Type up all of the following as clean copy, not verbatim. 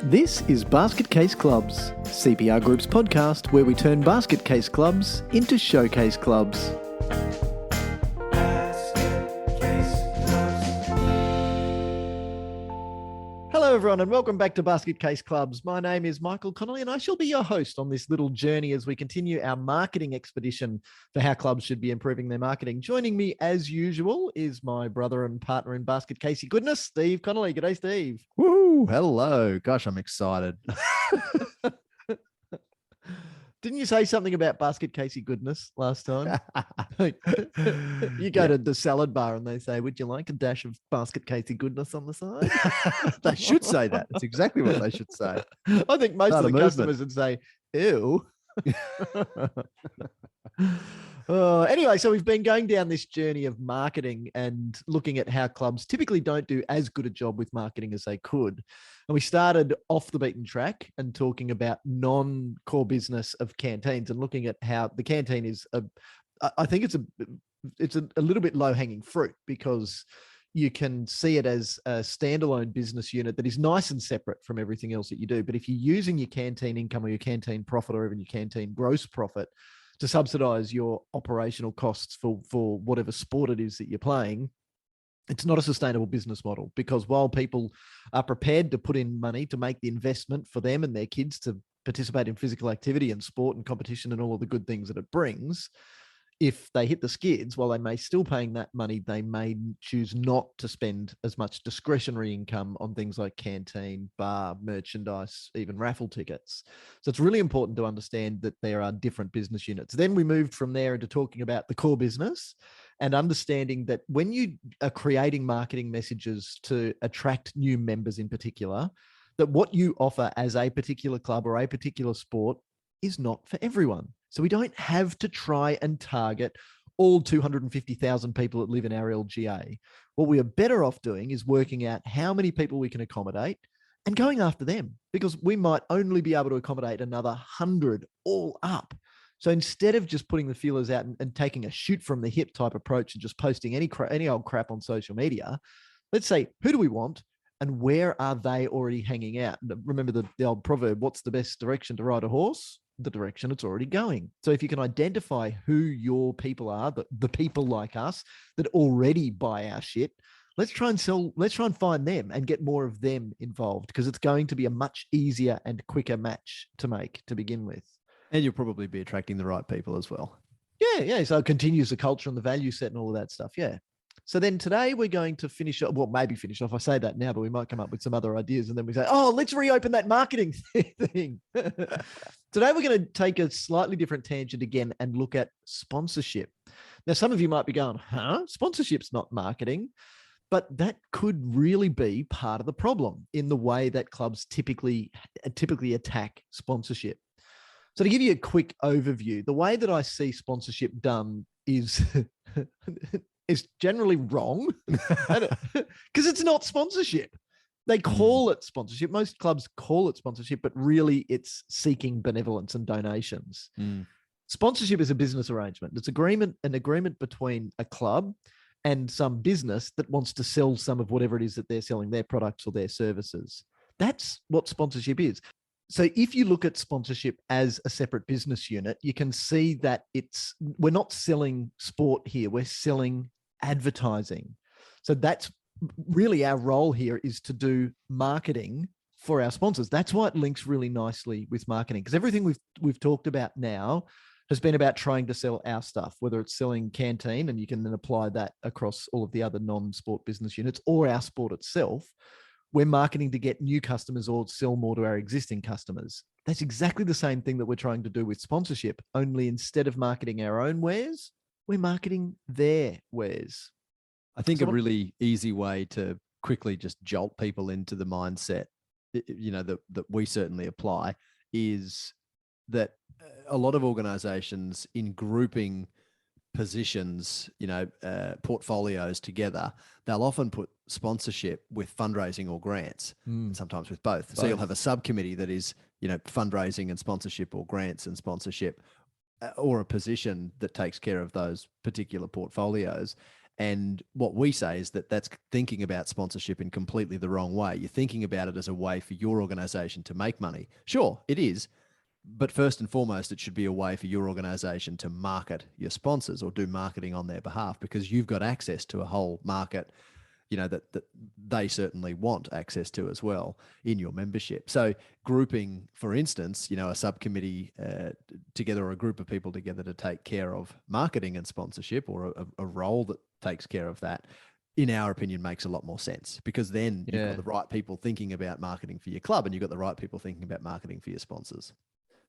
This is Basket Case Clubs, CPR Group's podcast where we turn basket case clubs into showcase clubs. Hello everyone and welcome back to Basket Case Clubs. My name is Michael Connolly and I shall be your host on this little journey as we continue our marketing expedition for how clubs should be improving their marketing. Joining me as usual is my brother and partner in Basket Casey Goodness, Steve Connolly. G'day, Steve. Woo! Hello. Gosh, I'm excited. Didn't you say something about Basket Casey Goodness last time? You go to the salad bar and they say, would you like a dash of Basket Casey Goodness on the side? They should say that. It's exactly what they should say. I think most of the customers would say, ew. Anyway, so we've been going down this journey of marketing and looking at how clubs typically don't do as good a job with marketing as they could. And we started off the beaten track and talking about non-core business of canteens and looking at how the canteen is I think it's a little bit low-hanging fruit because you can see it as a standalone business unit that is nice and separate from everything else that you do. But if you're using your canteen income or your canteen profit or even your canteen gross profit to subsidize your operational costs for whatever sport it is that you're playing, it's not a sustainable business model, because while people are prepared to put in money to make the investment for them and their kids to participate in physical activity and sport and competition and all of the good things that it brings, if they hit the skids, while they may still paying that money, they may choose not to spend as much discretionary income on things like canteen, bar, merchandise, even raffle tickets. So it's really important to understand that there are different business units. Then we moved from there into talking about the core business and understanding that when you are creating marketing messages to attract new members in particular, that what you offer as a particular club or a particular sport is not for everyone. So we don't have to try and target all 250,000 people that live in our LGA. What we are better off doing is working out how many people we can accommodate and going after them, because we might only be able to accommodate another 100 all up. So instead of just putting the feelers out and taking a shoot from the hip type approach and just posting any old crap on social media, let's say, who do we want? And where are they already hanging out? Remember the old proverb, what's the best direction to ride a horse? The direction it's already going. So if you can identify who your people are, the people like us that already buy our shit, let's try and find them and get more of them involved, because it's going to be a much easier and quicker match to make to begin with. And you'll probably be attracting the right people as well. Yeah. So it continues the culture and the value set and all of that stuff. Yeah. So then today we're going to finish off, well, maybe finish off. I say that now, but we might come up with some other ideas. And then we say, oh, let's reopen that marketing thing. Today we're going to take a slightly different tangent again and look at sponsorship. Now, some of you might be going, sponsorship's not marketing. But that could really be part of the problem in the way that clubs typically attack sponsorship. So to give you a quick overview, the way that I see sponsorship done is generally wrong because it's not sponsorship. They call it sponsorship. Most clubs call it sponsorship, but really it's seeking benevolence and donations. Sponsorship is a business arrangement. It's an agreement between a club and some business that wants to sell some of whatever it is that they're selling, their products or their services. That's what sponsorship is. So if you look at sponsorship as a separate business unit, you can see that we're not selling sport here. We're selling advertising. So that's really our role here, is to do marketing for our sponsors. That's why it links really nicely with marketing, because everything we've talked about now has been about trying to sell our stuff, whether it's selling canteen, and you can then apply that across all of the other non-sport business units, or our sport itself. We're marketing to get new customers or sell more to our existing customers. That's exactly the same thing that we're trying to do with sponsorship, only instead of marketing our own wares, we're marketing their wares. I think a really easy way to quickly just jolt people into the mindset, that we certainly apply, is that a lot of organizations, in grouping positions, portfolios together, they'll often put sponsorship with fundraising or grants, sometimes with both. So you'll have a subcommittee that is, fundraising and sponsorship, or grants and sponsorship, or a position that takes care of those particular portfolios. And what we say is that that's thinking about sponsorship in completely the wrong way. You're thinking about it as a way for your organization to make money. Sure, it is. But first and foremost, it should be a way for your organization to market your sponsors or do marketing on their behalf, because you've got access to a whole market, that they certainly want access to as well in your membership. So grouping, for instance, a subcommittee together, or a group of people together to take care of marketing and sponsorship, or a role that takes care of that, in our opinion, makes a lot more sense, because then you've got the right people thinking about marketing for your club, and you've got the right people thinking about marketing for your sponsors.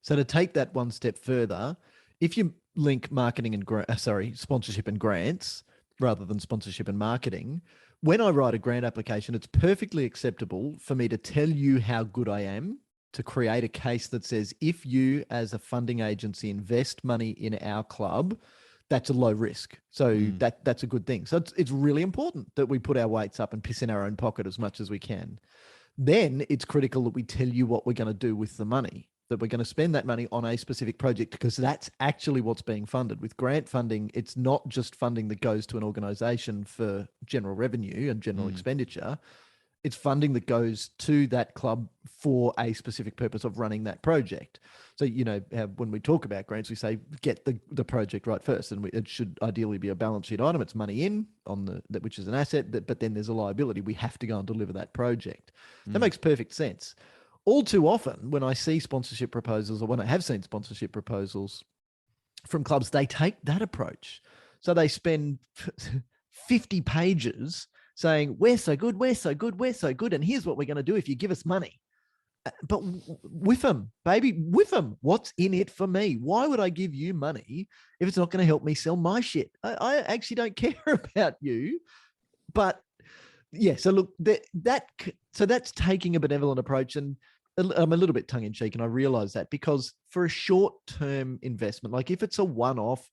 So to take that one step further, if you link marketing and sponsorship and grants rather than sponsorship and marketing, when I write a grant application, it's perfectly acceptable for me to tell you how good I am, to create a case that says, if you as a funding agency invest money in our club, that's a low risk. So that's a good thing. So it's really important that we put our weights up and piss in our own pocket as much as we can. Then it's critical that we tell you what we're going to do with the money, that we're going to spend that money on a specific project, because that's actually what's being funded. With grant funding, it's not just funding that goes to an organization for general revenue and general expenditure. It's funding that goes to that club for a specific purpose of running that project. So, when we talk about grants, we say, get the project right first. And it should ideally be a balance sheet item. It's money in which is an asset, but then there's a liability. We have to go and deliver that project. That makes perfect sense. All too often, when I see sponsorship proposals, or when I have seen sponsorship proposals from clubs, they take that approach. So they spend 50 pages saying, we're so good, we're so good, we're so good, and here's what we're going to do if you give us money. But with them, baby, with them, what's in it for me? Why would I give you money if it's not going to help me sell my shit? I actually don't care about you. But yeah, so look, that's taking a benevolent approach, and I'm a little bit tongue in cheek, and I realize that, because for a short-term investment, like if it's a one-off,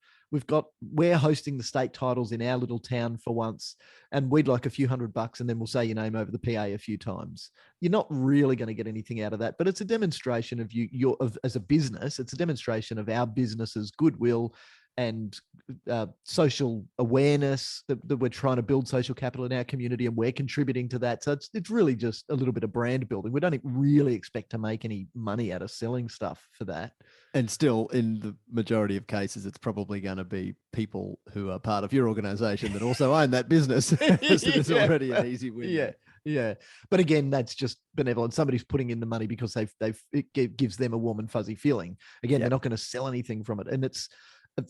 we're hosting the state titles in our little town for once, and we'd like a few $100, and then we'll say your name over the PA a few times. You're not really going to get anything out of that, but it's a demonstration of as a business. It's a demonstration of our business's goodwill and social awareness, that we're trying to build social capital in our community, and we're contributing to that. So it's really just a little bit of brand building. We don't really expect to make any money out of selling stuff for that. And still, in the majority of cases, it's probably going to be people who are part of your organization that also own that business. So it's already an easy win. Yeah. But again, that's just benevolent. Somebody's putting in the money because it gives them a warm and fuzzy feeling. Again, they're not going to sell anything from it. And it's,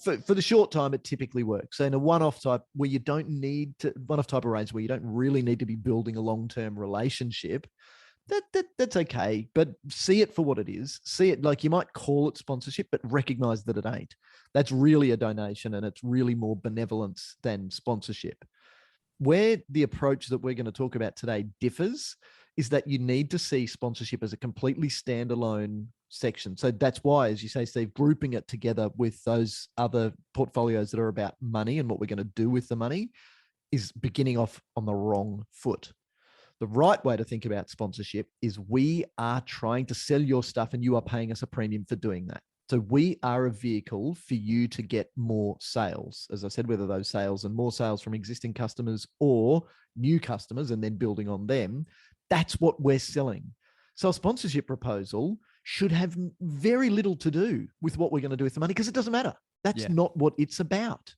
for the short time, it typically works. So in a one-off type where you don't need to, one-off type arrangement where you don't really need to be building a long-term relationship, that's okay. But see it for what it is. See it like, you might call it sponsorship, but recognize that it ain't. That's really a donation, and it's really more benevolence than sponsorship. Where the approach that we're going to talk about today differs is that you need to see sponsorship as a completely standalone section. So that's why, as you say, Steve, grouping it together with those other portfolios that are about money and what we're going to do with the money is beginning off on the wrong foot. The right way to think about sponsorship is, we are trying to sell your stuff and you are paying us a premium for doing that. So we are a vehicle for you to get more sales. As I said, whether those sales and more sales from existing customers or new customers and then building on them, that's what we're selling. So a sponsorship proposal should have very little to do with what we're going to do with the money, because it doesn't matter. That's not what it's about.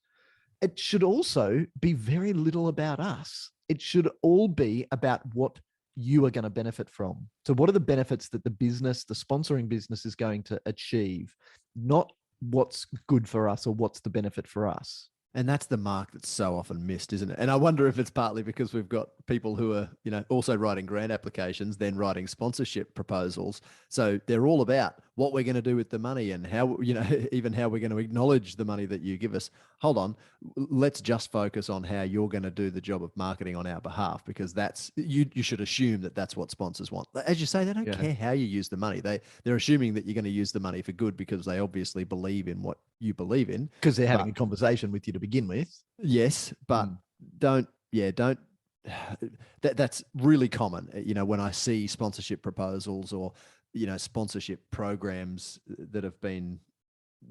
It should also be very little about us. It should all be about what you are going to benefit from. So what are the benefits that the sponsoring business is going to achieve, not what's good for us or what's the benefit for us. And that's the mark that's so often missed, isn't it? And I wonder if it's partly because we've got people who are, also writing grant applications, then writing sponsorship proposals. So they're all about what we're going to do with the money and how, even how we're going to acknowledge the money that you give us. Hold on, let's just focus on how you're going to do the job of marketing on our behalf, because that's, you should assume that that's what sponsors want. As you say, they don't care how you use the money. They're assuming that you're going to use the money for good because they obviously believe in what you believe in. Because they're having a conversation with you to begin with. Yes, but that's really common. When I see sponsorship proposals or, sponsorship programs that have been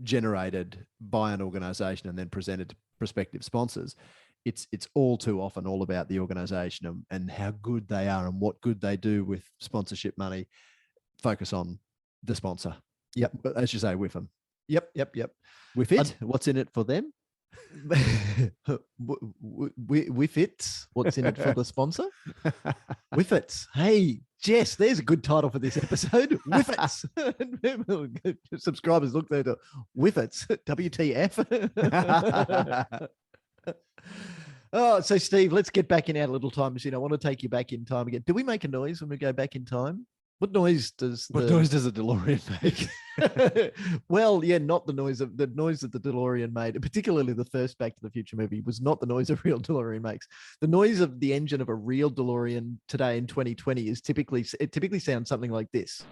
generated by an organization and then presented to prospective sponsors, it's all too often all about the organization and how good they are and what good they do with sponsorship money. Focus on the sponsor. Yep. But as you say, with them. Yep. With it, what's in it for them? With it, what's in it for the sponsor? With it. Hey, Jess, there's a good title for this episode. With it. Subscribers look there to with it. WTF. Oh, so Steve, let's get back in our little time machine. I want to take you back in time again. Do we make a noise when we go back in time? What noise does a DeLorean make? Well, yeah, not the noise that the DeLorean made. Particularly the first Back to the Future movie was not the noise a real DeLorean makes. The noise of the engine of a real DeLorean today in 2020 is typically sounds something like this.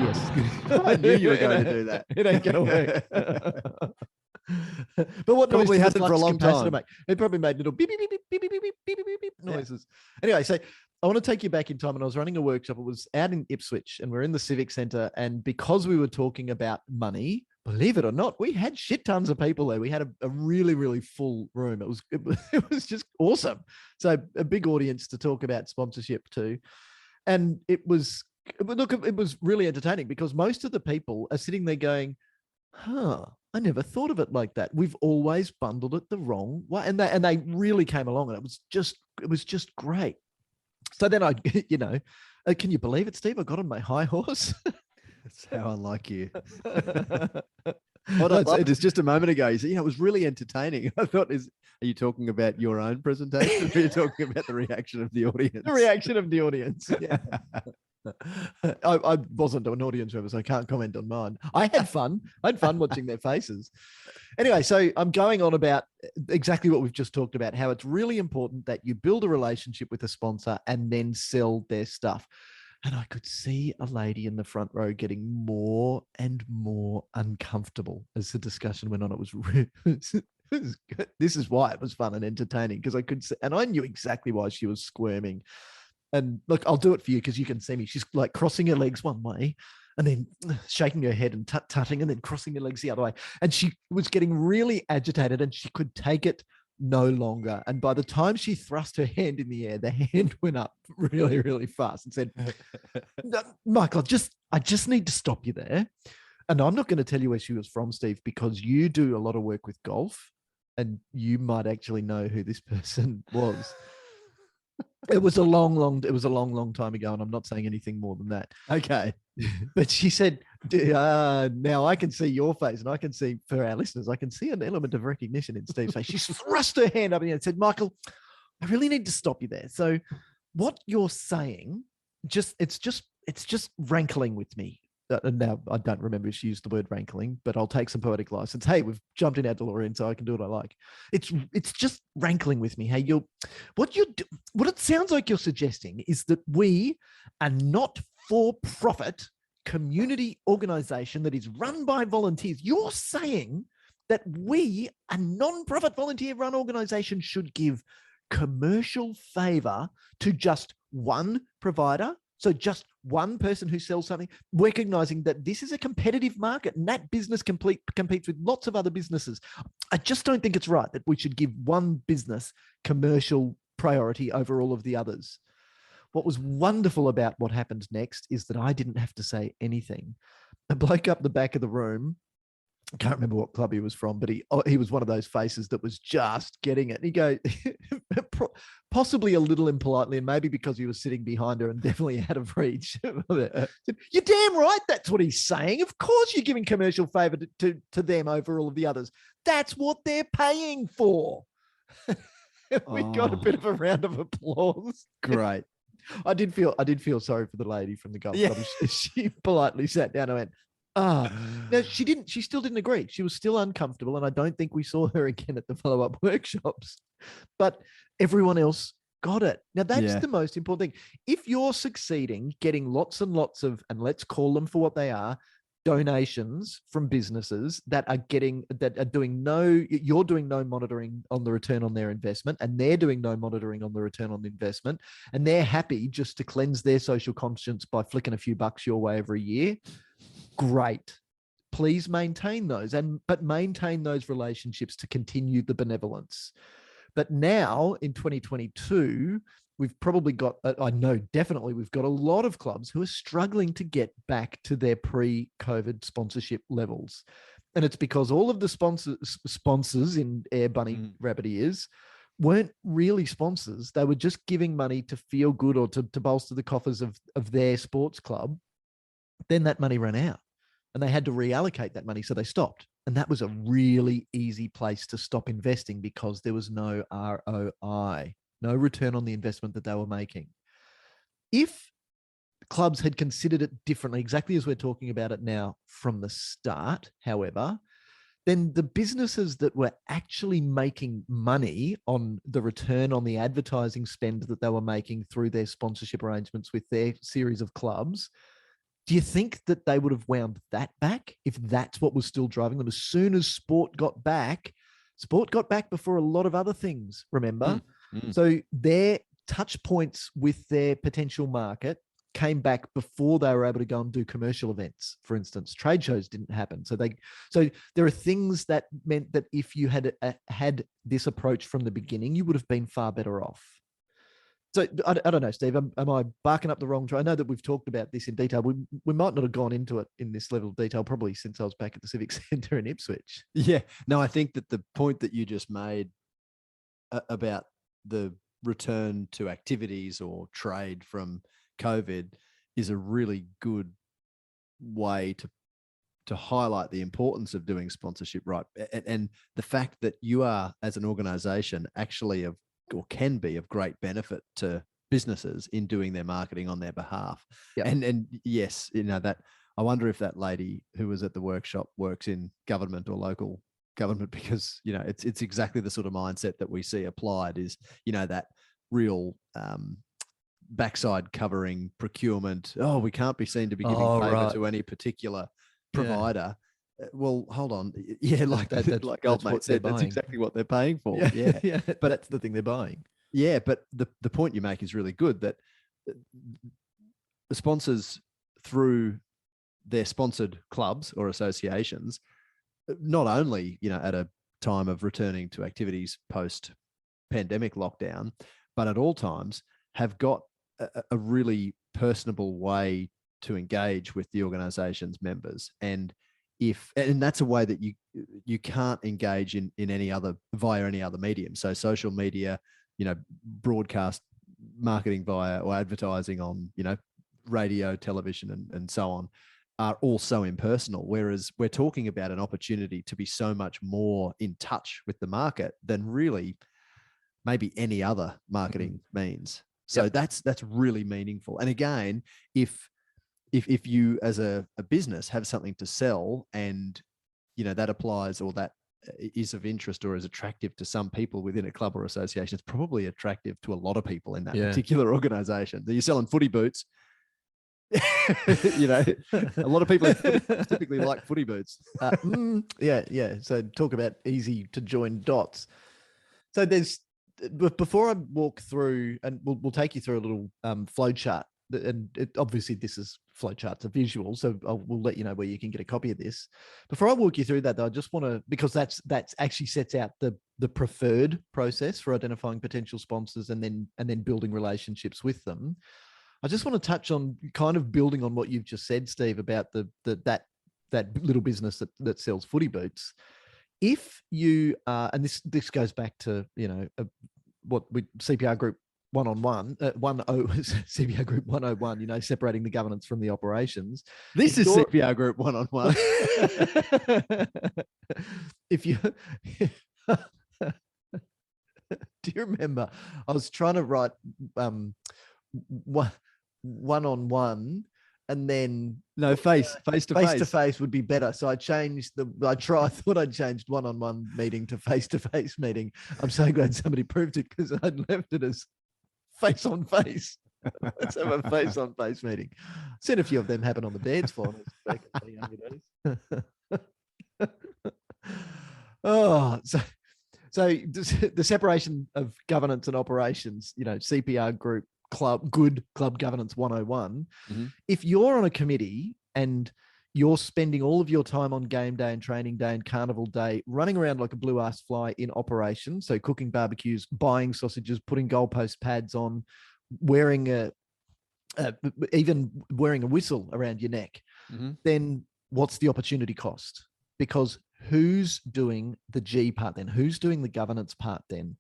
Yes, I knew you were going to do that. It ain't going to work. But what probably noise hasn't for a long time. make? It probably made little beep beep beep beep beep beep beep beep beep beep noises. Yeah. Anyway, so I want to take you back in time, and I was running a workshop. It was out in Ipswich, and we're in the Civic Centre. And because we were talking about money, believe it or not, we had shit tons of people there. We had a really, really full room. It was just awesome. So a big audience to talk about sponsorship too, and it was really entertaining because most of the people are sitting there going, "Huh, I never thought of it like that. We've always bundled it the wrong way." And they really came along, and it was just great. So then can you believe it, Steve? I got on my high horse. That's how unlike you. It was just a moment ago. You said, it was really entertaining. I thought, are you talking about your own presentation or are you talking about the reaction of the audience? The reaction of the audience. Yeah. I wasn't an audience member, so I can't comment on mine. I had fun watching their faces. Anyway, so I'm going on about exactly what we've just talked about, how it's really important that you build a relationship with a sponsor and then sell their stuff. And I could see a lady in the front row getting more and more uncomfortable as the discussion went on. It was good. This is why it was fun and entertaining, because I could see, and I knew exactly why she was squirming. And look, I'll do it for you because you can see me. She's like crossing her legs one way and then shaking her head and tutting and then crossing her legs the other way. And she was getting really agitated and she could take it no longer. And by the time she thrust her hand in the air, the hand went up really, really fast and said, "Michael, I just need to stop you there. And I'm not going to tell you where she was from, Steve, because you do a lot of work with golf and you might actually know who this person was." It was a long time ago, and I'm not saying anything more than that. Okay. But she said, now I can see your face, and I can see, for our listeners, I can see an element of recognition in Steve's face. She thrust her hand up and said, "Michael, I really need to stop you there. So what you're saying, it's just rankling with me." Now, I don't remember if she used the word rankling, but I'll take some poetic license. Hey, we've jumped in our DeLorean, so I can do what I like. It's just rankling with me. Hey, what it sounds like you're suggesting is that we are not for-profit community organization that is run by volunteers. You're saying that we, a non-profit volunteer-run organization, should give commercial favor to just one provider. So just one person who sells something, recognizing that this is a competitive market and that business competes with lots of other businesses. I just don't think it's right that we should give one business commercial priority over all of the others. What was wonderful about what happened next is that I didn't have to say anything. A bloke up the back of the room, I can't remember what club he was from, but he was one of those faces that was just getting it. And he goes, possibly a little impolitely, and maybe because he was sitting behind her and definitely out of reach. "You're damn right. That's what he's saying. Of course you're giving commercial favor to them over all of the others. That's what they're paying for." We got a bit of a round of applause. Great. I did feel sorry for the lady from the golf club. She politely sat down and went, no, she still didn't agree. She was still uncomfortable, and I don't think we saw her again at the follow-up workshops. But everyone else got it. Now, that's the most important thing. If you're succeeding, getting lots and lots of, and let's call them for what they are, donations from businesses you're doing no monitoring on the return on their investment, and they're doing no monitoring on the return on the investment, and they're happy just to cleanse their social conscience by flicking a few bucks your way every year. Great. please maintain those, but maintain those relationships to continue the benevolence. But now in 2022, we've probably got, I know definitely we've got a lot of clubs who are struggling to get back to their pre-COVID sponsorship levels. And it's because all of the sponsors in Air Bunny Rabbit Ears weren't really sponsors. They were just giving money to feel good or to bolster the coffers of their sports club. Then that money ran out and they had to reallocate that money. So they stopped. And that was a really easy place to stop investing because there was no ROI, no return on the investment that they were making. If clubs had considered it differently, exactly as we're talking about it now from the start, however, then the businesses that were actually making money on the return on the advertising spend that they were making through their sponsorship arrangements with their series of clubs, do you think that they would have wound that back if that's what was still driving them? As soon as sport got back before a lot of other things, remember? So their touch points with their potential market came back before they were able to go and do commercial events, for instance. Trade shows didn't happen. So there are things that meant that if you had had this approach from the beginning, you would have been far better off. So I don't know, Steve, am I barking up the wrong tree? I know that we've talked about this in detail. We might not have gone into it in this level of detail, probably since I was back at the Civic Centre in Ipswich. Yeah, no, I think that the point that you just made about the return to activities or trade from COVID is a really good way to highlight the importance of doing sponsorship right. And the fact that you are, as an organization, actually or can be of great benefit to businesses in doing their marketing on their behalf. Yep. And yes, that I wonder if that lady who was at the workshop works in government or local government, because it's exactly the sort of mindset that we see applied is that real backside covering procurement. Oh, we can't be seen to be giving favor to any particular provider. Well, hold on. Yeah, like that, like old mate said, that's exactly what they're paying for. Yeah. But that's the thing they're buying. Yeah, but the point you make is really good, that the sponsors, through their sponsored clubs or associations, not only at a time of returning to activities post pandemic lockdown, but at all times have got a really personable way to engage with the organization's members. And that's a way that you can't engage in any other via any other medium. So social media, broadcast marketing via or advertising on, radio, television, and so on, are all so impersonal. Whereas we're talking about an opportunity to be so much more in touch with the market than really maybe any other marketing means. So that's really meaningful. And again, if you as a business have something to sell and that applies, or that is of interest or is attractive to some people within a club or association, it's probably attractive to a lot of people in that particular organization. You're selling footy boots. A lot of people typically like footy boots. Yeah. So talk about easy to join dots. So before I walk through, and we'll take you through a little flow chart, and obviously this is flow charts are visual, so we'll let you know where you can get a copy of this. Before I walk you through that, though, I just want to, because that's actually sets out the preferred process for identifying potential sponsors and then building relationships with them. I just want to touch on kind of building on what you've just said, Steve, about that little business that sells footy boots. If you and this goes back to what we CPR Group 101, CPR Group 101, separating the governance from the operations. This is CPR Group 101. If you do you remember? I was trying to write one-on-one, and then face to face would be better. So I changed I thought I'd changed one-on-one meeting to face-to-face meeting. I'm so glad somebody proved it, because I'd left it as face on face. Let's have a face on face meeting. Seen a few of them happen on the dance floor back in the younger days. So the separation of governance and operations, CPR Group Good Club Governance 101. Mm-hmm. If you're on a committee and you're spending all of your time on game day and training day and carnival day running around like a blue ass fly in operation. So cooking barbecues, buying sausages, putting goalpost pads on, wearing even wearing a whistle around your neck. Mm-hmm. Then what's the opportunity cost? Because who's doing the G part then? Who's doing the governance part then?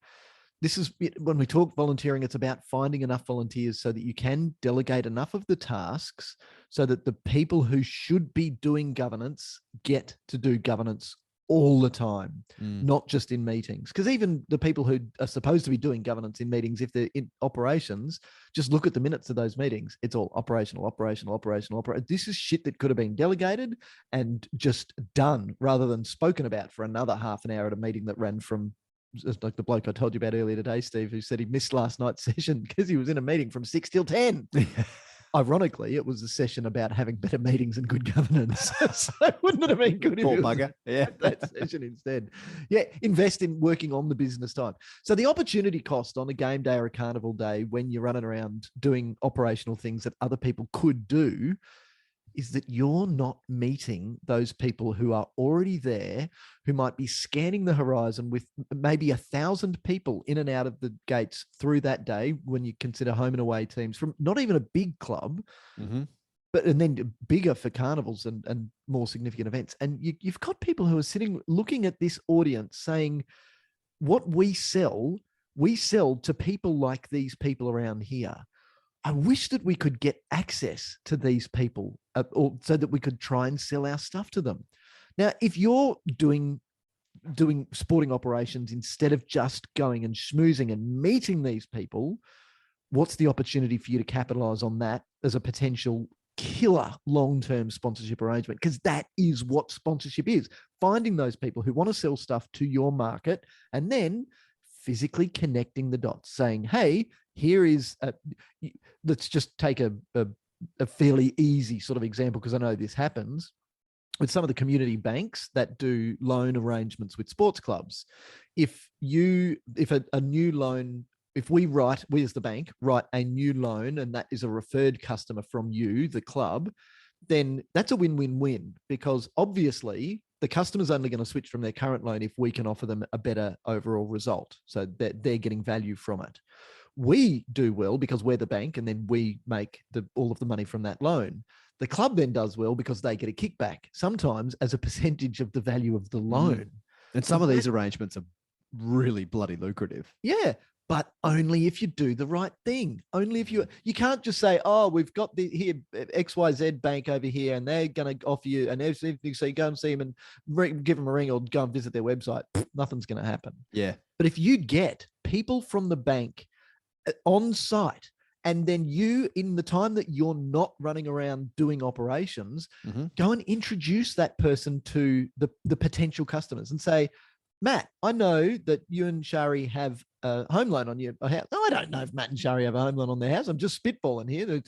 This is when we talk volunteering, it's about finding enough volunteers so that you can delegate enough of the tasks so that the people who should be doing governance get to do governance all the time, not just in meetings. Because even the people who are supposed to be doing governance in meetings, if they're in operations, just look at the minutes of those meetings. It's all operational. This is shit that could have been delegated and just done rather than spoken about for another half an hour at a meeting that ran from, like the bloke I told you about earlier today, Steve, who said he missed last night's session because he was in a meeting from 6 till 10. Ironically, it was a session about having better meetings and good governance. So wouldn't it have been good if Poor it was bugger. Yeah. that session instead? Yeah, invest in working on the business time. So the opportunity cost on a game day or a carnival day when you're running around doing operational things that other people could do is that you're not meeting those people who are already there, who might be scanning the horizon with maybe 1,000 people in and out of the gates through that day when you consider home and away teams from not even a big club, but and then bigger for carnivals and more significant events. And you've got people who are sitting looking at this audience saying, what we sell to people like these people around here. I wish that we could get access to these people or so that we could try and sell our stuff to them. Now, if you're doing sporting operations instead of just going and schmoozing and meeting these people, what's the opportunity for you to capitalize on that as a potential killer long-term sponsorship arrangement? Because that is what sponsorship is. Finding those people who want to sell stuff to your market and then physically connecting the dots, saying, hey, here is let's just take a fairly easy sort of example, because I know this happens with some of the community banks that do loan arrangements with sports clubs. If a new loan, if we as the bank write a new loan and that is a referred customer from you, the club, then that's a win-win-win, because obviously the customer's only going to switch from their current loan if we can offer them a better overall result, so that they're getting value from it. We do well because we're the bank and then we make all of the money from that loan. The club then does well because they get a kickback, sometimes as a percentage of the value of the loan. And some of these arrangements are really bloody lucrative. Yeah, but only if you do the right thing. Only if you can't just say, oh, we've got here XYZ bank over here and they're going to offer you and everything. So you go and see them and give them a ring or go and visit their website. Nothing's going to happen. Yeah. But if you get people from the bank on site, and then you, in the time that you're not running around doing operations, go and introduce that person to the potential customers and say, Matt, I know that you and Shari have a home loan on your house. No, I don't know if Matt and Shari have a home loan on their house. I'm just spitballing here.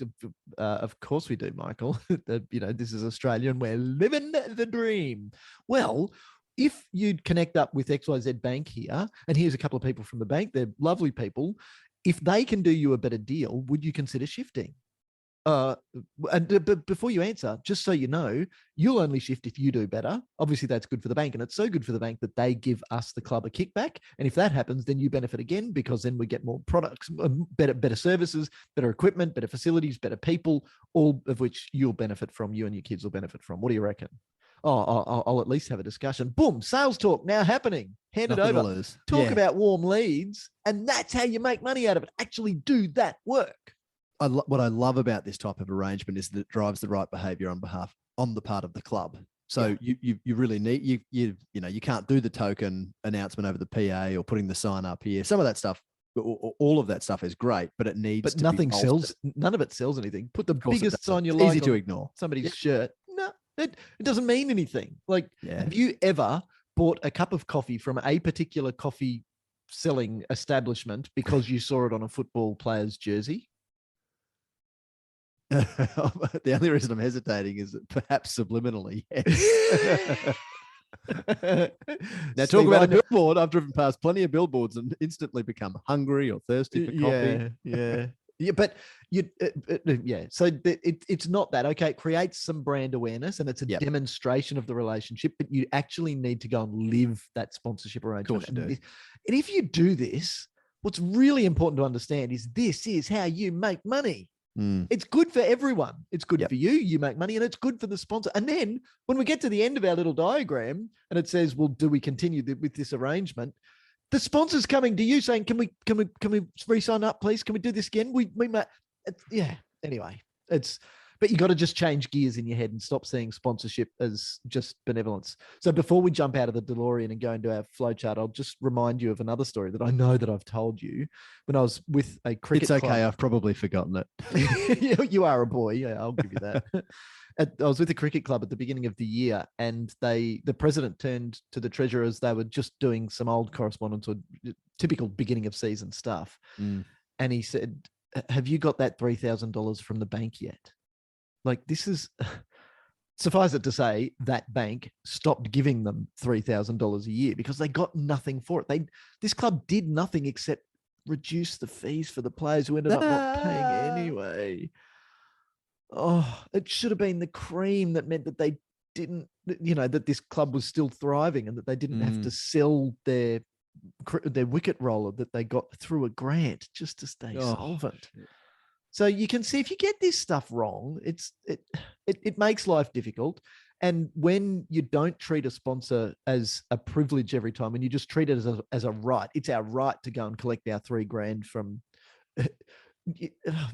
Of course we do, Michael. This is Australia and we're living the dream. Well, if you'd connect up with XYZ Bank here, and here's a couple of people from the bank, they're lovely people. If they can do you a better deal, would you consider shifting? But before you answer, just so you know, you'll only shift if you do better. Obviously, that's good for the bank, and it's so good for the bank that they give us, the club, a kickback. And if that happens, then you benefit again, because then we get more products, better services, better equipment, better facilities, better people, all of which you'll benefit from, you and your kids will benefit from. What do you reckon? Oh, I'll at least have a discussion. Boom, sales talk now happening. Hand it over. Talk about warm leads, and that's how you make money out of it. Actually do that work. What I love about this type of arrangement is that it drives the right behavior on the part of the club. So you really need, you can't do the token announcement over the PA or putting the sign up here. Some of that stuff, all of that stuff is great, but it needs but to nothing be sells. None of it sells anything. Put the biggest sign you like. Easy to ignore. Somebody's shirt. No, it doesn't mean anything. Like, have you ever bought a cup of coffee from a particular coffee selling establishment because you saw it on a football player's jersey? The only reason I'm hesitating is that perhaps subliminally. Yes. Now, talk about a billboard. I've driven past plenty of billboards and instantly become hungry or thirsty for coffee. Yeah. Yeah, but yeah. So it's not that. Okay, it creates some brand awareness and it's a Yep. demonstration of the relationship, but you actually need to go and live that sponsorship arrangement. Of course you do. And if you do this, what's really important to understand is this is how you make money. Mm. It's good for everyone. It's good Yep. for you. You make money, and it's good for the sponsor. And then when we get to the end of our little diagram, and it says, "Well, do we continue with this arrangement?" The sponsor's coming to you saying, "Can we re-sign up, please? Can we do this again?" We yeah. Anyway, but you got to just change gears in your head and stop seeing sponsorship as just benevolence. So before we jump out of the DeLorean and go into our flowchart, I'll just remind you of another story that I know that I've told you when I was with a cricket It's okay. club. I've probably forgotten it. You are a boy. Yeah, I'll give you that. I was with a cricket club at the beginning of the year, and the president turned to the treasurers. They were just doing some old correspondence or typical beginning of season stuff. Mm. And he said, "Have you got that $3,000 from the bank yet?" Like, this is, suffice it to say, that bank stopped giving them $3,000 a year because they got nothing for it. This club did nothing except reduce the fees for the players who ended up not paying anyway. Oh, it should have been the cream that meant that they didn't, that this club was still thriving and that they didn't have to sell their wicket roller that they got through a grant just to stay solvent. Shit. So you can see if you get this stuff wrong, it makes life difficult. And when you don't treat a sponsor as a privilege every time, and you just treat it as a right, it's our right to go and collect our $3,000 from,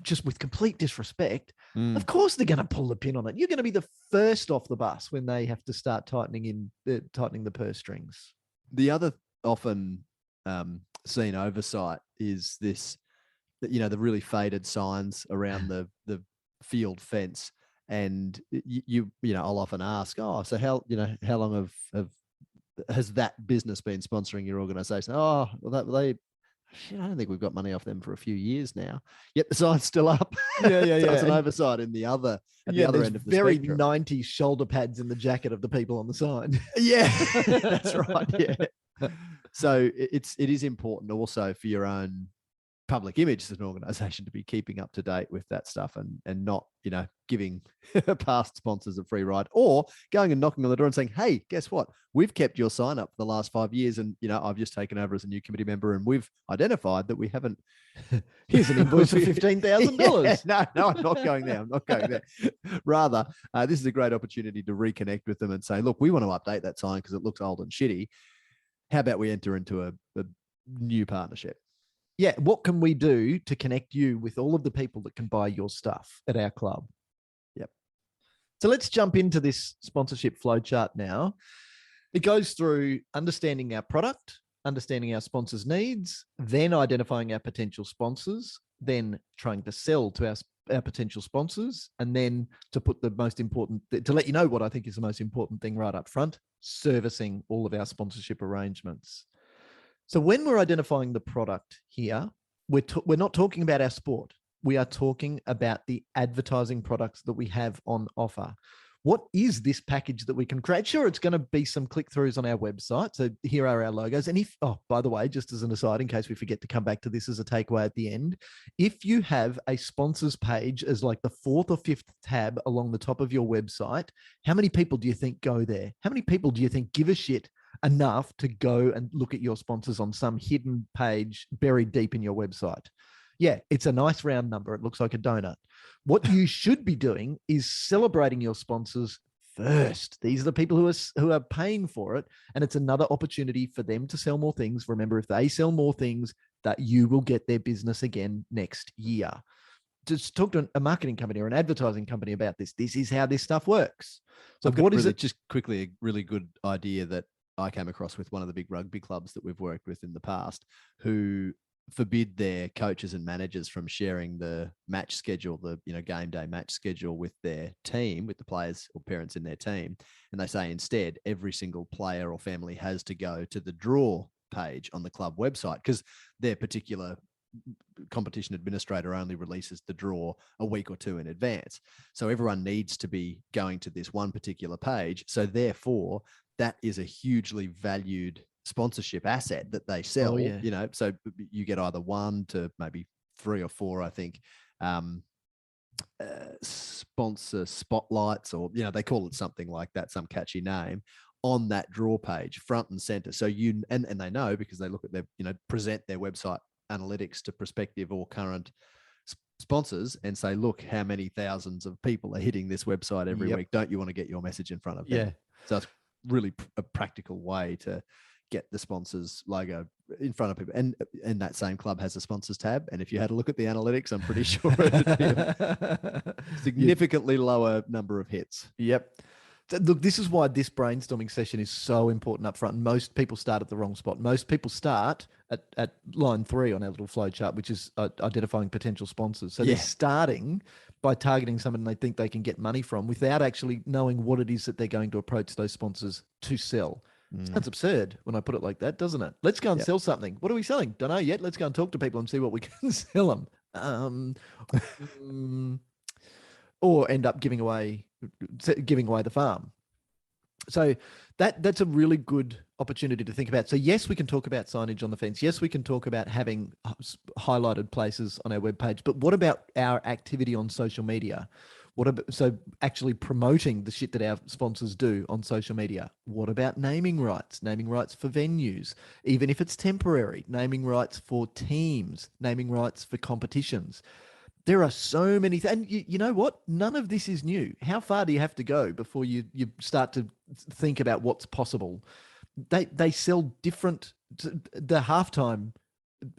just with complete disrespect. Of course they're going to pull the pin on it. You're going to be the first off the bus when they have to start tightening the purse strings. The other often seen oversight is this, the really faded signs around the field fence. And I'll often ask, so how long has that business been sponsoring your organization? Oh, well, I don't think we've got money off them for a few years now. Yet the sign's still up. Yeah. So it's an oversight in the other end of the very spectrum. 90s shoulder pads in the jacket of the people on the sign. Yeah, that's right. Yeah. So it is important also for your own public image as an organization to be keeping up to date with that stuff and not, giving past sponsors a free ride or going and knocking on the door and saying, "Hey, guess what? We've kept your sign up for the last 5 years. And, I've just taken over as a new committee member and we've identified that we haven't." Here's an invoice for $15,000. Yeah, no, I'm not going there. I'm not going there. Rather, this is a great opportunity to reconnect with them and say, "Look, we want to update that sign because it looks old and shitty. How about we enter into a new partnership?" Yeah, what can we do to connect you with all of the people that can buy your stuff at our club? Yep. So let's jump into this sponsorship flowchart now. It goes through understanding our product, understanding our sponsors' needs, then identifying our potential sponsors, then trying to sell to our potential sponsors, and then to let you know what I think is the most important thing right up front, servicing all of our sponsorship arrangements. So when we're identifying the product here, we're not talking about our sport. We are talking about the advertising products that we have on offer. What is this package that we can create? Sure, it's going to be some click-throughs on our website. So here are our logos. And by the way, just as an aside, in case we forget to come back to this as a takeaway at the end, if you have a sponsors page as like the 4th or 5th tab along the top of your website, how many people do you think go there? How many people do you think give a shit enough to go and look at your sponsors on some hidden page buried deep in your website? Yeah, it's a nice round number. It looks like a donut. What you should be doing is celebrating your sponsors first. These are the people who are paying for it, and it's another opportunity for them to sell more things. Remember, if they sell more things, that you will get their business again next year. Just talk to a marketing company or an advertising company about this. This is how this stuff works. So what is it? Just quickly, a really good idea that I came across with one of the big rugby clubs that we've worked with in the past, who forbid their coaches and managers from sharing the match schedule, the game day match schedule with their team, with the players or parents in their team. And they say instead, every single player or family has to go to the draw page on the club website because their particular competition administrator only releases the draw a week or two in advance. So everyone needs to be going to this one particular page. So therefore, that is a hugely valued sponsorship asset that they sell. Oh, yeah. So you get either 1 to maybe 3 or 4, I think, sponsor spotlights, or they call it something like that, some catchy name, on that draw page, front and center. So and they know, because they look at their, present their website analytics to prospective or current sponsors and say, look, how many thousands of people are hitting this website every week. Don't you want to get your message in front of them? So it's really a practical way to get the sponsors logo in front of people. And that same club has a sponsors tab. And if you had a look at the analytics, I'm pretty sure it'd be a significantly lower number of hits. Yep. Look, this is why this brainstorming session is so important up front. Most people start at the wrong spot. Most people start at line 3 on our little flow chart, which is identifying potential sponsors. So they're starting by targeting someone they think they can get money from without actually knowing what it is that they're going to approach those sponsors to sell. Sounds absurd when I put it like that, doesn't it? Let's go and sell something. What are we selling? Don't know yet. Let's go and talk to people and see what we can sell them. Or end up giving away the farm. So that's a really good opportunity to think about. So yes, we can talk about signage on the fence. Yes, we can talk about having highlighted places on our webpage. But what about our activity on social media? So actually promoting the shit that our sponsors do on social media? What about naming rights? Naming rights for venues, even if it's temporary. Naming rights for teams. Naming rights for competitions. There are so many things. And you know what? None of this is new. How far do you have to go before you start to think about what's possible? They sell different. The halftime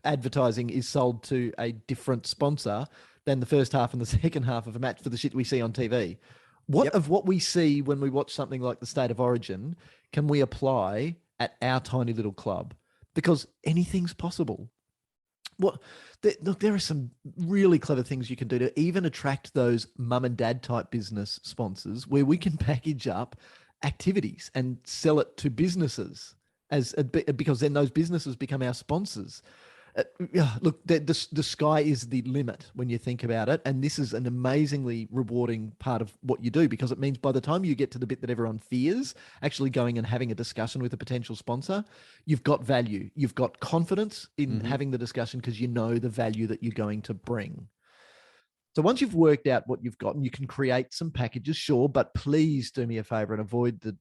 advertising is sold to a different sponsor than the first half and the second half of a match for the shit we see on TV. What we see when we watch something like the State of Origin can we apply at our tiny little club? Because anything's possible. Look, there are some really clever things you can do to even attract those mum and dad type business sponsors, where we can package up activities and sell it to businesses because then those businesses become our sponsors. Look, the sky is the limit when you think about it. And this is an amazingly rewarding part of what you do, because it means by the time you get to the bit that everyone fears, actually going and having a discussion with a potential sponsor, you've got value. You've got confidence in having the discussion because you know the value that you're going to bring. So once you've worked out what you've got, and you can create some packages, sure, but please do me a favor and avoid the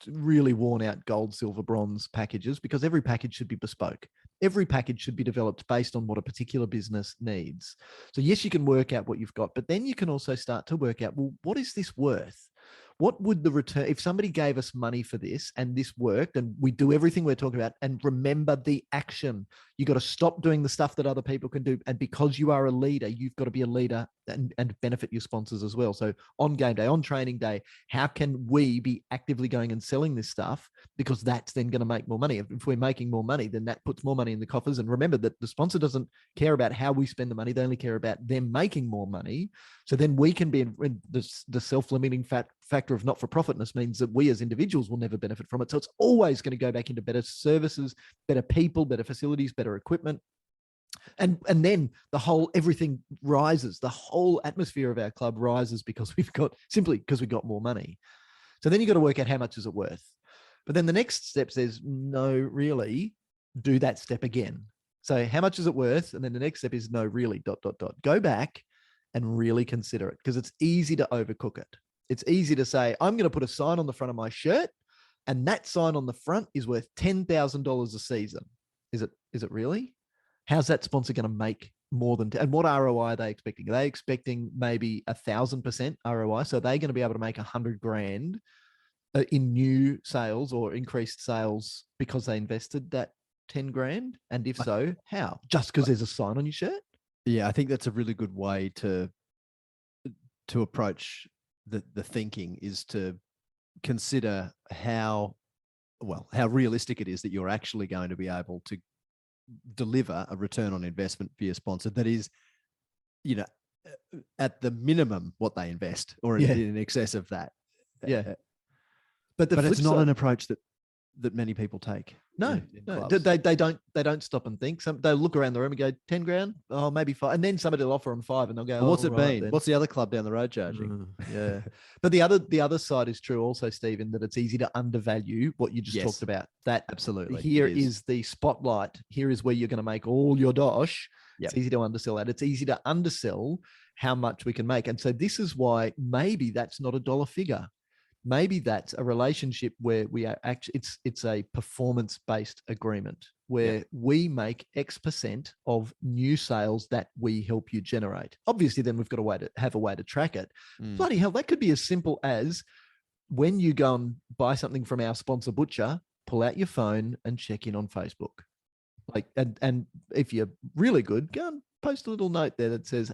really worn out gold, silver, bronze packages, because every package should be bespoke. Every package should be developed based on what a particular business needs. So yes, you can work out what you've got, but then you can also start to work out, well, what is this worth? What would the return, if somebody gave us money for this and this worked, and we do everything we're talking about, and remember the action. You got to stop doing the stuff that other people can do. And because you are a leader, you've got to be a leader and benefit your sponsors as well. So on game day, on training day, how can we be actively going and selling this stuff? Because that's then going to make more money. If we're making more money, then that puts more money in the coffers. And remember that the sponsor doesn't care about how we spend the money. They only care about them making more money. So then we can be in the self-limiting factor of not-for-profitness means that we as individuals will never benefit from it. So it's always going to go back into better services, better people, better facilities, better equipment. And then everything rises. The whole atmosphere of our club rises because we've got more money. So then you've got to work out how much is it worth. But then the next step says, no, really, do that step again. So how much is it worth? And then the next step is no, really, ... Go back and really consider it, because it's easy to overcook it. It's easy to say, I'm going to put a sign on the front of my shirt, and that sign on the front is worth $10,000 a season. Is it really? How's that sponsor going to make more than, and what ROI are they expecting? Are they expecting maybe 1,000% ROI? So they're going to be able to make $100,000 in new sales or increased sales because they invested that $10,000? And if so, how? Just because there's a sign on your shirt? Yeah, I think that's a really good way to approach the thinking, is to consider how realistic it is that you're actually going to be able to deliver a return on investment for your sponsor that is, at the minimum what they invest, or in excess of that. Yeah. But it's not an approach that that many people take. No, in no, clubs. they don't stop and think. They'll look around the room and go 10 grand, oh maybe 5, and then somebody will offer them 5, and they'll go, Well, what's oh, it right been? then. What's the other club down the road charging? Yeah, but the other side is true also, Stephen, that it's easy to undervalue what you just Yes. talked about. That Absolutely. here It is the spotlight. Here is where you're going to make all your dosh. Yep. It's easy to undersell that. It's easy to undersell how much we can make, and so this is why maybe that's not a dollar figure. Maybe that's a relationship where we are actually, it's a performance-based agreement where we make X percent of new sales that we help you generate. Obviously, then we've got to have a way to track it. Bloody hell, that could be as simple as when you go and buy something from our sponsor Butcher, pull out your phone and check in on Facebook. Like, and if you're really good, go and post a little note there that says,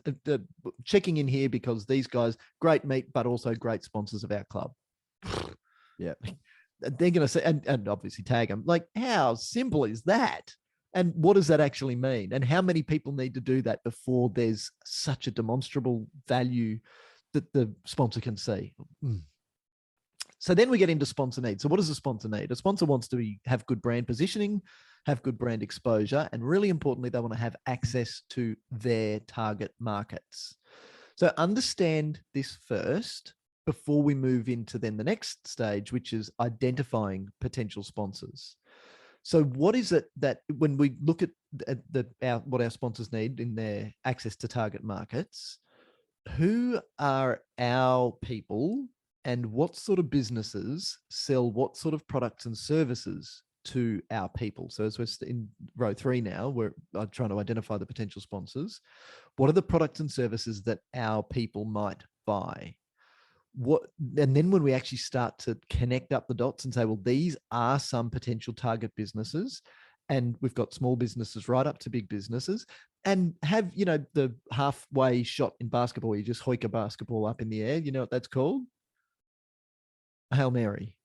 checking in here because these guys, great meat, but also great sponsors of our club. Yeah. They're going to say, and obviously tag them. Like, how simple is that? And what does that actually mean? And how many people need to do that before there's such a demonstrable value that the sponsor can see? So then we get into sponsor needs. So what does a sponsor need? A sponsor wants to have good brand positioning, have good brand exposure, and really importantly, they want to have access to their target markets. So understand this first before we move into then the next stage, which is identifying potential sponsors. So what is it that when we look at what our sponsors need in their access to target markets, who are our people and what sort of businesses sell what sort of products and services to our people? So as we're in row 3 now, we're trying to identify the potential sponsors. What are the products and services that our people might buy? And then when we actually start to connect up the dots and say, well, these are some potential target businesses, and we've got small businesses right up to big businesses, and have, the halfway shot in basketball, where you just hoik a basketball up in the air. You know what that's called? A Hail Mary.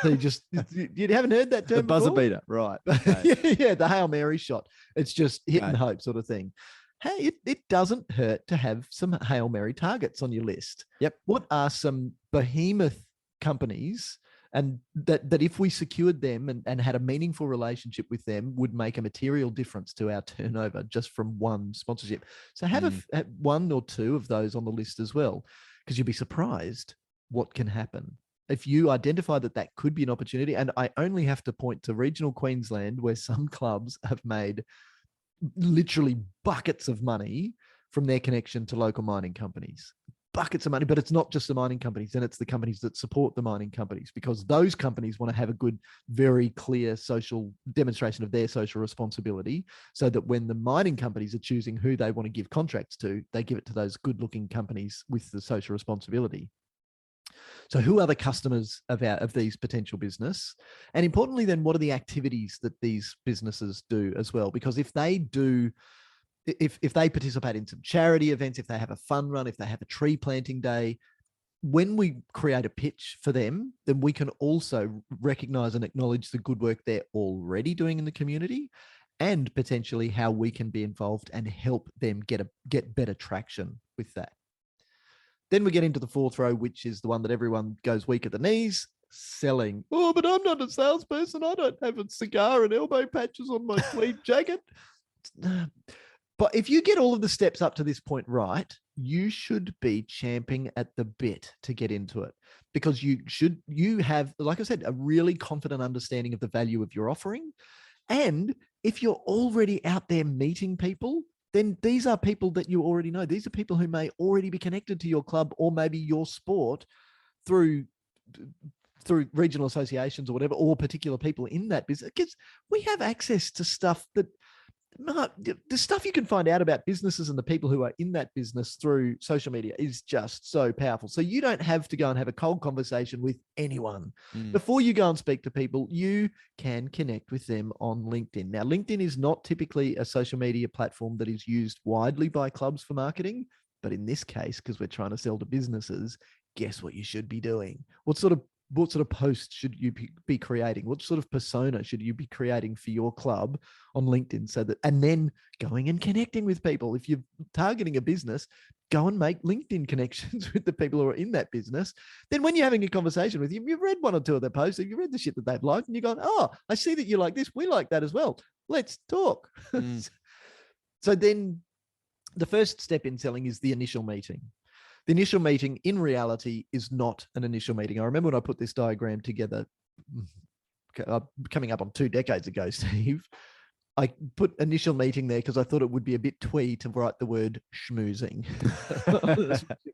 So you haven't heard that term The buzzer before? beater, right? Okay. Yeah, the Hail Mary shot. It's just hit and hope sort of thing. Hey, it doesn't hurt to have some Hail Mary targets on your list. Yep. What are some behemoth companies and that if we secured them and had a meaningful relationship with them would make a material difference to our turnover just from one sponsorship? So have one or two of those on the list as well, because you'll be surprised what can happen if you identify that could be an opportunity. And I only have to point to regional Queensland, where some clubs have made literally buckets of money from their connection to local mining companies. Buckets of money, but it's not just the mining companies, and it's the companies that support the mining companies, because those companies want to have a good, very clear social demonstration of their social responsibility, so that when the mining companies are choosing who they want to give contracts to, they give it to those good-looking companies with the social responsibility. So who are the customers of these potential business? And importantly, then, what are the activities that these businesses do as well? Because if they participate in some charity events, if they have a fun run, if they have a tree planting day, when we create a pitch for them, then we can also recognize and acknowledge the good work they're already doing in the community, and potentially how we can be involved and help them get better traction with that. Then we get into the 4th row, which is the one that everyone goes weak at the knees, selling. Oh, but I'm not a salesperson. I don't have a cigar and elbow patches on my tweed jacket. But if you get all of the steps up to this point right, you should be champing at the bit to get into it, because you have, like I said, a really confident understanding of the value of your offering. And if you're already out there meeting people, then these are people that you already know. These are people who may already be connected to your club or maybe your sport through regional associations or whatever, or particular people in that business. Because we have access to stuff the stuff you can find out about businesses and the people who are in that business through social media is just so powerful. So you don't have to go and have a cold conversation with anyone. Before you go and speak to people, you can connect with them on LinkedIn. Now, LinkedIn is not typically a social media platform that is used widely by clubs for marketing, but in this case, because we're trying to sell to businesses, guess what you should be doing? What sort of posts should you be creating? What sort of persona should you be creating for your club on LinkedIn? And then going and connecting with people. If you're targeting a business, go and make LinkedIn connections with the people who are in that business. Then when you're having a conversation with them, you've read one or two of their posts, you've read the shit that they've liked, and you're going, oh, I see that you like this. We like that as well. Let's talk. So then the first step in selling is the initial meeting. The initial meeting in reality is not an initial meeting. I remember when I put this diagram together, coming up on 2 decades ago, Steve, I put initial meeting there because I thought it would be a bit twee to write the word schmoozing.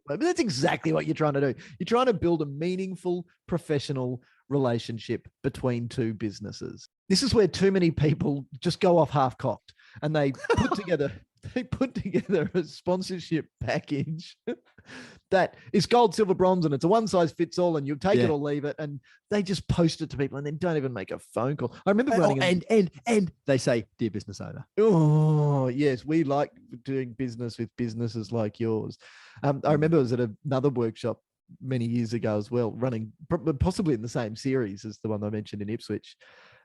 But that's exactly what you're trying to do. You're trying to build a meaningful, professional relationship between two businesses. This is where too many people just go off half-cocked and they put together a sponsorship package that is gold, silver, bronze, and it's a one-size-fits-all, and you take it or leave it, and they just post it to people and then don't even make a phone call. I remember running and they say, dear business owner. Oh, yes, we like doing business with businesses like yours. I remember I was at another workshop many years ago as well, running possibly in the same series as the one I mentioned in Ipswich.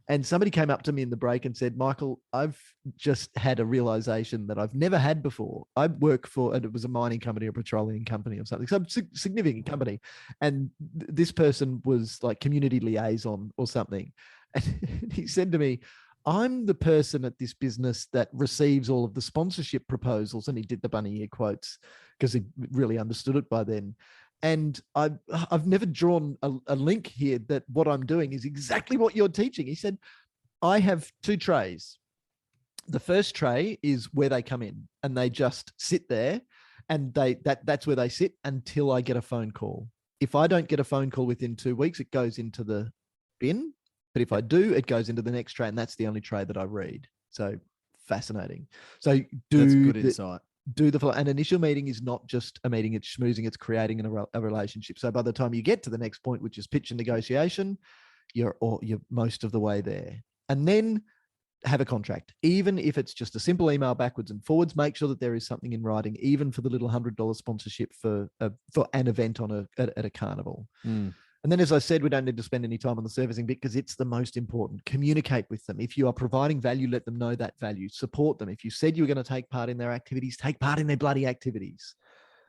And somebody came up to me in the break and said, Michael, I've just had a realization that I've never had before. I work for, and it was a mining company or petroleum company or something, some significant company. And this person was like community liaison or something. And he said to me, I'm the person at this business that receives all of the sponsorship proposals. And he did the bunny ear quotes because he really understood it by then. And I've never drawn a link here that what I'm doing is exactly what you're teaching. He said, I have 2 trays. The first tray is where they come in and they just sit there, and that's where they sit until I get a phone call. If I don't get a phone call within 2 weeks, it goes into the bin. But if I do, it goes into the next tray, and that's the only tray that I read. So fascinating. So that's good insight. An initial meeting is not just a meeting, it's schmoozing, it's creating a relationship. So by the time you get to the next point, which is pitch and negotiation, you're most of the way there. And then have a contract. Even if it's just a simple email backwards and forwards, make sure that there is something in writing, even for the little $100 sponsorship for an event at a carnival. And then, as I said, we don't need to spend any time on the servicing bit because it's the most important. Communicate with them. If you are providing value, let them know that value. Support them. If you said you were going to take part in their activities, take part in their bloody activities.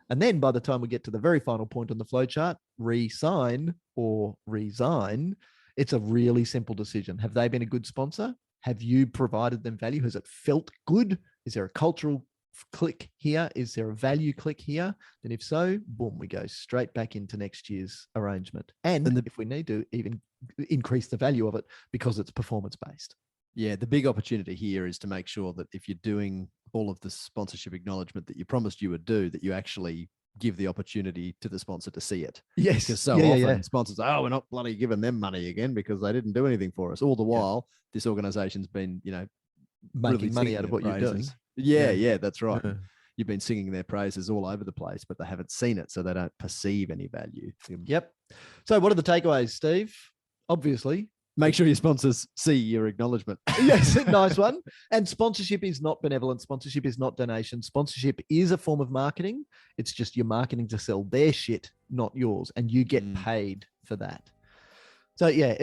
And then by the time we get to the very final point on the flowchart, re-sign or resign, it's a really simple decision. Have they been a good sponsor? Have you provided them value? Has it felt good? Is there a cultural click here? Is there a value click here? And if so, boom, we go straight back into next year's arrangement. And if we need to, even increase the value of it because it's performance-based. Yeah, the big opportunity here is to make sure that if you're doing all of the sponsorship acknowledgement that you promised you would do, that you actually give the opportunity to the sponsor to see it. Yes. Because so often sponsors say, oh, we're not bloody giving them money again because they didn't do anything for us. All the while, this organization's been, making really money out of what you're doing. Yeah, that's right. You've been singing their praises all over the place, but they haven't seen it, so they don't perceive any value. Yep. So what are the takeaways, Steve? Obviously, make sure your sponsors see your acknowledgement. Yes, nice one. And sponsorship is not benevolent. Sponsorship is not donation. Sponsorship is a form of marketing. It's just you're marketing to sell their shit, not yours, and you get paid for that. So yeah,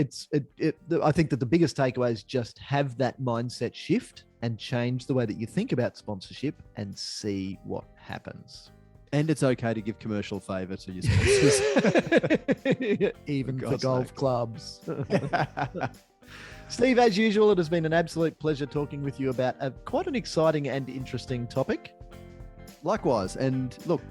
I think that the biggest takeaway is just have that mindset shift and change the way that you think about sponsorship and see what happens. And it's okay to give commercial favor to your sponsors. Even for golf clubs. Steve, as usual, it has been an absolute pleasure talking with you about quite an exciting and interesting topic. Likewise. And look,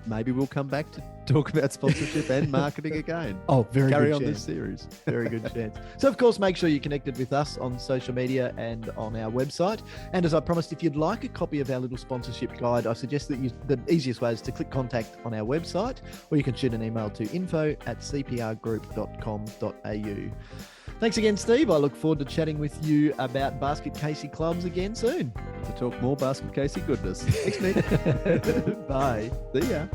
maybe we'll come back to talk about sponsorship and marketing again. Oh, very Carry good on chance. This series. Very good chance. So, of course, make sure you're connected with us on social media and on our website. And as I promised, if you'd like a copy of our little sponsorship guide, I suggest that the easiest way is to click contact on our website, or you can shoot an email to info@cprgroup.com.au. Thanks again, Steve. I look forward to chatting with you about Basket Casey clubs again soon. To talk more Basket Casey goodness. Thanks, Nick. Bye. See ya.